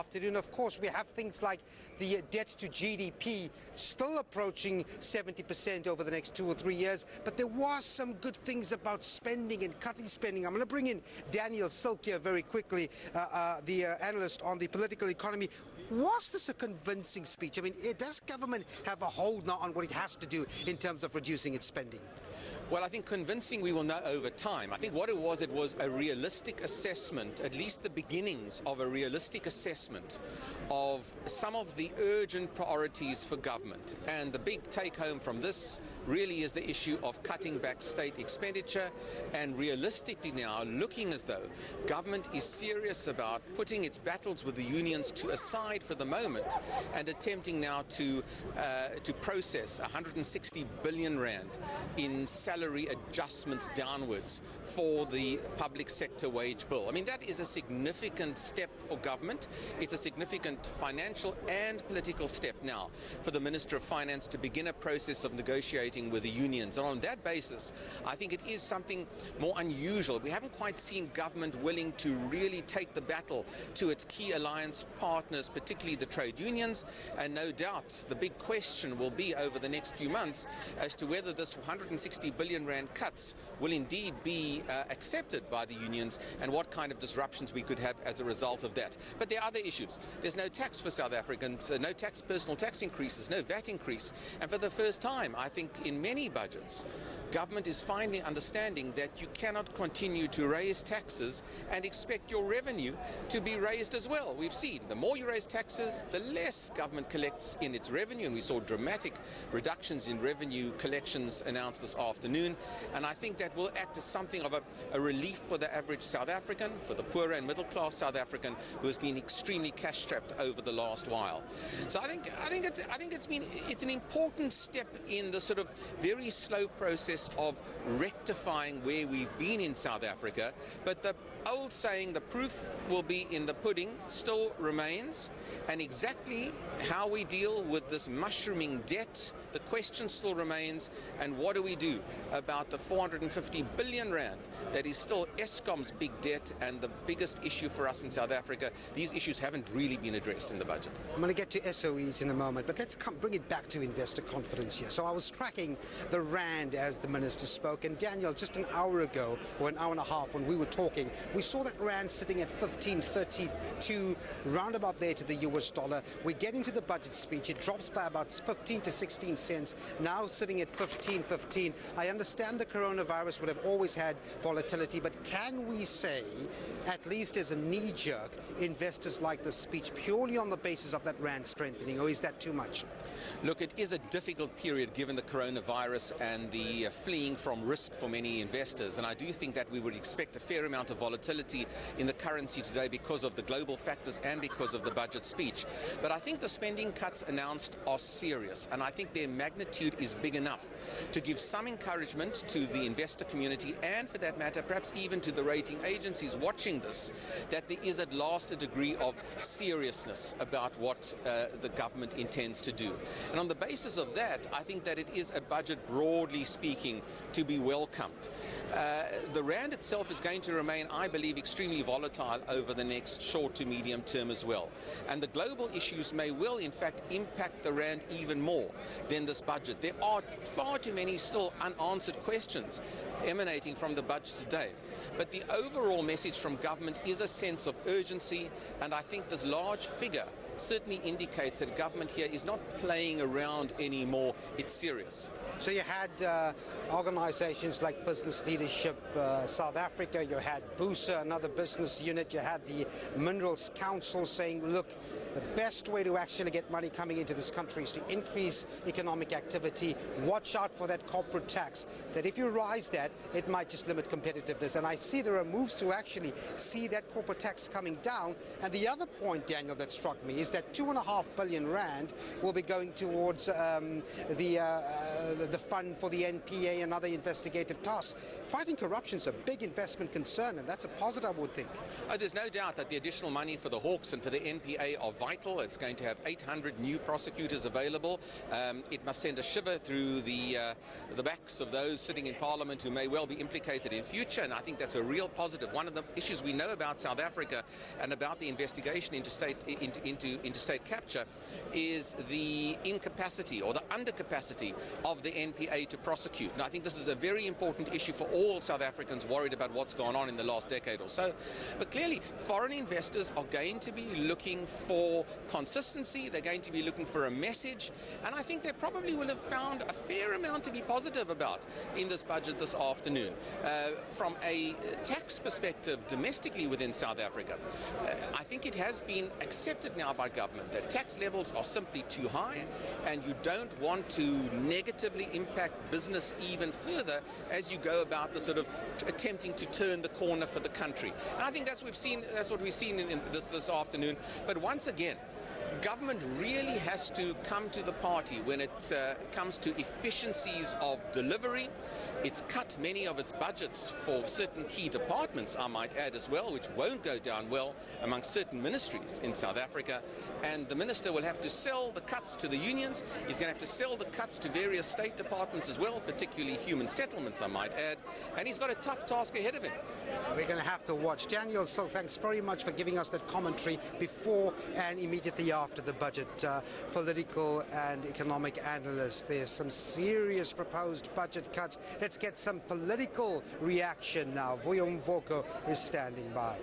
Afternoon, of course, we have things like the debt to GDP still approaching 70% over the next 2 or 3 years, but there was some good things about spending and cutting spending. I'm going to bring in Daniel Silke very quickly, the analyst on the political economy. Was this a convincing speech? I mean, does government have a hold now on what it has to do in terms of reducing its spending? Well, I think convincing we will know over time. I think what it was a realistic assessment, at least the beginnings of a realistic assessment of some of the urgent priorities for government. And the big take home from this really is the issue of cutting back state expenditure and realistically now looking as though government is serious about putting its battles with the unions to aside for the moment and attempting now to process 160 billion rand in salary adjustments downwards for the public sector wage bill. I mean, that is a significant step for government. It's a significant financial and political step now for the Minister of Finance to begin a process of negotiating with the unions. And on that basis, I think it is something more unusual. We haven't quite seen government willing to really take the battle to its key alliance partners, particularly the trade unions. And no doubt the big question will be over the next few months as to whether this 160 billion rand cuts will indeed be accepted by the unions and what kind of disruptions we could have as a result of that. But there are other issues. There's no tax for South Africans, no personal tax increases, no VAT increase. And for the first time, I think in many budgets, government is finally understanding that you cannot continue to raise taxes and expect your revenue to be raised as well. We've seen the more you raise taxes, the less government collects in its revenue, and we saw dramatic reductions in revenue collections announced this afternoon. And I think that will act as something of a relief for the average South African, for the poorer and middle class South African who has been extremely cash strapped over the last while. So I think it's an important step in the sort of very slow process of rectifying where we've been in South Africa. But the old saying, the proof will be in the pudding, still remains. And exactly how we deal with this mushrooming debt, the question still remains. And what do we do about the 450 billion rand that is still Eskom's big debt and the biggest issue for us in South Africa? These issues haven't really been addressed in the budget. I'm going to get to SOEs in a moment, but let's bring it back to investor confidence here. So I was tracking the rand as the minister spoke, and Daniel, just an hour ago or an hour and a half when we were talking, we saw that rand sitting at 15.32, roundabout there to the US dollar. We get into the budget speech, it drops by about 15 to 16 cents, now sitting at 15.15. I understand the coronavirus would have always had volatility, but can we say, at least as a knee-jerk, investors like this speech purely on the basis of that rand strengthening, or is that too much? Look, it is a difficult period given the coronavirus and the fleeing from risk for many investors, and I do think that we would expect a fair amount of volatility in the currency today because of the global factors and because of the budget speech. But I think the spending cuts announced are serious, and I think their magnitude is big enough to give some encouragement to the investor community and, for that matter, perhaps even to the rating agencies watching this, that there is at last a degree of seriousness about what the government intends to do. And on the basis of that, I think that it is a budget, broadly speaking, to be welcomed. The rand itself is going to remain, I believe, extremely volatile over the next short to medium term as well. And the global issues may well, in fact, impact the rand even more than this budget. There are far too many still unanswered questions emanating from the budget today. But the overall message from government is a sense of urgency, and I think this large figure certainly indicates that government here is not playing around anymore, it's serious. So you had organizations like Business Leadership South Africa, you had BUSA, another business unit, you had the Minerals Council saying, look, the best way to actually get money coming into this country is to increase economic activity. Watch out for that corporate tax, that if you rise that, it might just limit competitiveness. And I see there are moves to actually see that corporate tax coming down. And the other point, Daniel, that struck me is that 2.5 billion rand will be going towards the fund for the NPA and other investigative tasks. Fighting corruption is a big investment concern, and that's a positive, I would think. There's no doubt that the additional money for the Hawks and for the NPA are vital. It's going to have 800 new prosecutors available. It must send a shiver through the backs of of those sitting in Parliament who may well be implicated in future, and I think that's a real positive. One of the issues we know about South Africa and about the investigation into state capture is the incapacity or the undercapacity of the NPA to prosecute. And I think this is a very important issue for all South Africans worried about what's gone on in the last decade or so. But clearly, foreign investors are going to be looking for consistency. They're going to be looking for a message. And I think they probably will have found a fair amount to be positive about in this budget this afternoon. From a tax perspective, domestically within South Africa, I think it has been accepted now by government that tax levels are simply too high, and you don't want to negatively impact business even further as you go about the sort of attempting to turn the corner for the country. And I think that's what we've seen in this afternoon. But once again, government really has to come to the party when it comes to efficiencies of delivery. It's cut many of its budgets for certain key departments, I might add as well, which won't go down well among certain ministries in South Africa. And the minister will have to sell the cuts to the unions. He's going to have to sell the cuts to various state departments as well, particularly human settlements, I might add. And he's got a tough task ahead of him. We're going to have to watch. Daniel, so thanks very much for giving us that commentary before and immediately after the budget. Political and economic analyst, there's some serious proposed budget cuts. Let's get some political reaction now. Vuyo Mvoko is standing by.